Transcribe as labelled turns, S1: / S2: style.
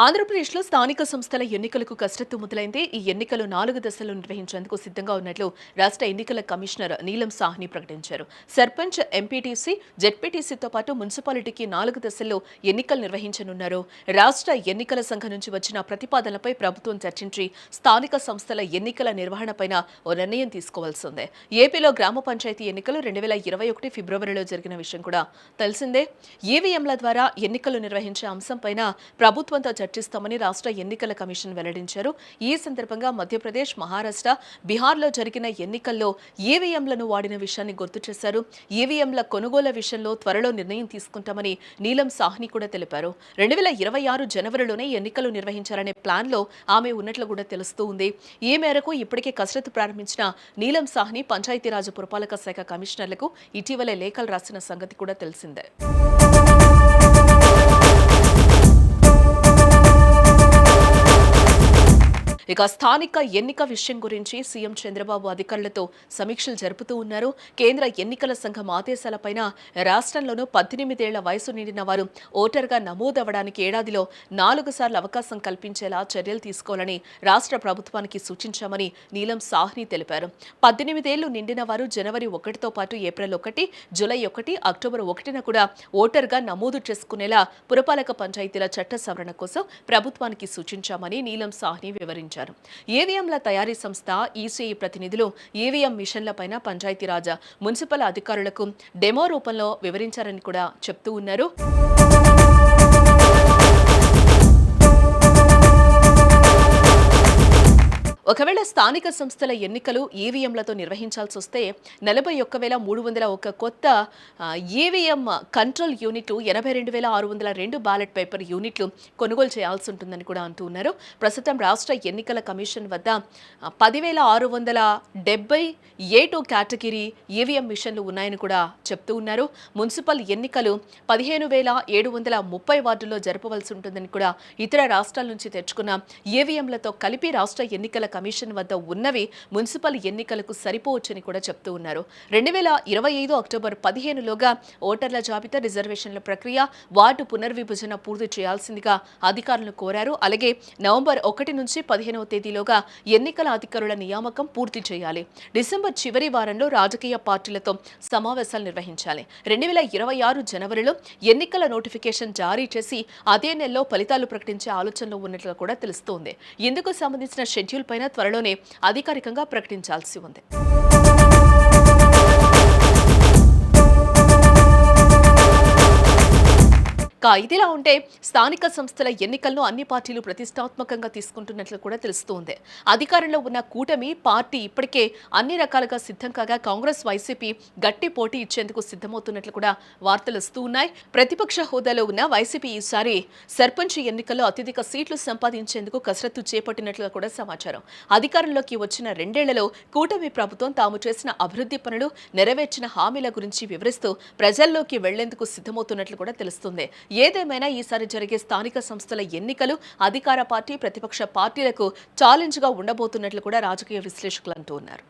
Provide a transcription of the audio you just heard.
S1: ఆంధ్రప్రదేశ్లో స్థానిక సంస్థల ఎన్నికలకు కసరత్తు మొదలైంది. ఈ ఎన్నికలు 4 దశల్లో నిర్వహించేందుకు సిద్ధంగా ఉన్నట్లు రాష్ట్ర ఎన్నికల కమిషనర్ నీలం సాహ్ని ప్రకటించారు. సర్పంచ్, ఎంపీటీసీ, జెడ్పీటీసీతో పాటు మున్సిపాలిటీకి 4 దశల్లో ఎన్నికలు నిర్వహించనున్నారు. రాష్ట్ర ఎన్నికల సంఘం నుంచి వచ్చిన ప్రతిపాదనలపై ప్రభుత్వం చర్చించి స్థానిక సంస్థల ఎన్నికల నిర్వహణపైన ఓ నిర్ణయం తీసుకోవాల్సిందే. ఏపీలో గ్రామ పంచాయతీ ఎన్నికలు 2021 ఫిబ్రవరిలో జరిగిన విషయం కూడా తెలిసిందే. ఈవీఎంల ద్వారా ఎన్నికలు నిర్వహించే అంశంపైన ప్రభుత్వంతో చర్చిస్తామని రాష్ట్ర ఎన్నికల కమిషన్ వెల్లడించారు. ఈ సందర్భంగా మధ్యప్రదేశ్, మహారాష్ట్ర, బీహార్లో జరిగిన ఎన్నికల్లో ఈవీఎంలను వాడిన విషయాన్ని గుర్తు చేశారు. ఈవీఎంల కొనుగోలు విషయంలో త్వరలో నిర్ణయం తీసుకుంటామని నీలం సాహ్ని కూడా తెలిపారు. 2026 జనవరిలోనే ఎన్నికలు నిర్వహించాలనే ప్లాన్లో ఆమె ఉన్నట్లు కూడా తెలుస్తూ ఉంది. ఈ మేరకు ఇప్పటికే కసరత్తు ప్రారంభించిన నీలం సాహ్ని పంచాయతీరాజ్ పురపాలక శాఖ కమిషనర్లకు ఇటీవలే లేఖలు రాసిన సంగతి కూడా తెలిసిందే. ఇక స్థానిక ఎన్నిక విషయం గురించి సీఎం చంద్రబాబు అధికారులతో సమీక్షలు జరుపుతూ ఉన్నారు. కేంద్ర ఎన్నికల సంఘం ఆదేశాలపైన రాష్ట్రంలోనూ 18 ఏళ్ల వయసు నిండిన వారు ఓటర్గా నమోదవడానికి ఏడాదిలో 4 సార్లు అవకాశం కల్పించేలా చర్యలు తీసుకోవాలని రాష్ట్ర ప్రభుత్వానికి సూచించామని నీలం సాహ్ని తెలిపారు. 18 ఏళ్లు నిండిన వారు జనవరి 1తో పాటు ఏప్రిల్ 1, జూలై 1, అక్టోబర్ 1న కూడా ఓటర్గా నమోదు చేసుకునేలా పురపాలక పంచాయతీల చట్ట సవరణ కోసం ప్రభుత్వానికి సూచించామని నీలం సాహ్ని వివరించారు. ఈవీఎంల తయారీ సంస్థ ఈసీఈ ప్రతినిధులు ఈవీఎం మిషన్లపైన పంచాయతీరాజ్, మున్సిపల్ అధికారులకు డెమో రూపంలో వివరించారని కూడా చెప్తూ ఉన్నారు. ఒకవేళ స్థానిక సంస్థల ఎన్నికలు ఈవీఎంలతో నిర్వహించాల్సి వస్తే 41,301 కొత్త ఈవీఎం కంట్రోల్ యూనిట్లు, 82,602 బ్యాలెట్ పేపర్ యూనిట్లు కొనుగోలు చేయాల్సి ఉంటుందని కూడా అంటూ ఉన్నారు. ప్రస్తుతం రాష్ట్ర ఎన్నికల కమిషన్ వద్ద 10,670 A2 కేటగిరీ ఈవీఎం మిషన్లు ఉన్నాయని కూడా చెప్తూ ఉన్నారు. మున్సిపల్ ఎన్నికలు 15,730 వార్డుల్లో జరపవలసి ఉంటుందని కూడా ఇతర రాష్ట్రాల నుంచి తెచ్చుకున్న ఈవీఎంలతో కలిపి రాష్ట్ర ఎన్నికల కమిషన్ వద్ద ఉన్నవి మున్సిపల్ ఎన్నికలకు సరిపోవచ్చని కూడా చెప్తూ ఉన్నారు. 2025 అక్టోబర్ 15లోగా ఓటర్ల జాబితా, రిజర్వేషన్ల ప్రక్రియ, వార్డు పునర్విభజన పూర్తి చేయాల్సిందిగా అధికారులను కోరారు. అలాగే నవంబర్ 1 నుంచి 15వ తేదీలోగా ఎన్నికల అధికారుల నియామకం పూర్తి చేయాలి. డిసెంబర్ చివరి వారంలో రాజకీయ పార్టీలతో సమావేశాలు నిర్వహించాలి. 2026 జనవరిలో ఎన్నికల నోటిఫికేషన్ జారీ చేసి అదే నెలలో ఫలితాలు ప్రకటించే ఆలోచనలో ఉన్నట్లు కూడా తెలుస్తోంది. ఇందుకు సంబంధించిన షెడ్యూల్ పైన త్వరలోనే అధికారికంగా ప్రకటించాల్సి ఉంది. ఇదిలా ఉంటే స్థానిక సంస్థల ఎన్నికలను అన్ని పార్టీలు ప్రతిష్టాత్మకంగా తీసుకుంటున్నట్లు కూడా తెలుస్తోంది. అధికారంలో ఉన్న కూటమి పార్టీ ఇప్పటికే అన్ని రకాలుగా సిద్ధం కాగా కాంగ్రెస్, వైసీపీ గట్టి పోటీ ఇచ్చేందుకు సిద్ధమవుతున్నట్లు కూడా వార్తలు వస్తూ ఉన్నాయి. ప్రతిపక్ష హోదాలో ఉన్న వైసీపీ ఈసారి సర్పంచ్ ఎన్నికల్లో అత్యధిక సీట్లు సంపాదించేందుకు కసరత్తు చేపట్టినట్లుగా కూడా సమాచారం. అధికారంలోకి వచ్చిన 2 ఏళ్లలో కూటమి ప్రభుత్వం తాము చేసిన అభివృద్ధి పనులు, నెరవేర్చిన హామీల గురించి వివరిస్తూ ప్రజల్లోకి వెళ్లేందుకు సిద్ధమవుతున్నట్లు కూడా తెలుస్తుంది. ఏదేమైనా ఈసారి జరిగే స్థానిక సంస్థల ఎన్నికలు అధికార పార్టీ, ప్రతిపక్ష పార్టీలకు ఛాలెంజ్ గా ఉండబోతున్నట్లు కూడా రాజకీయ విశ్లేషకులు అంటూ ఉన్నారు.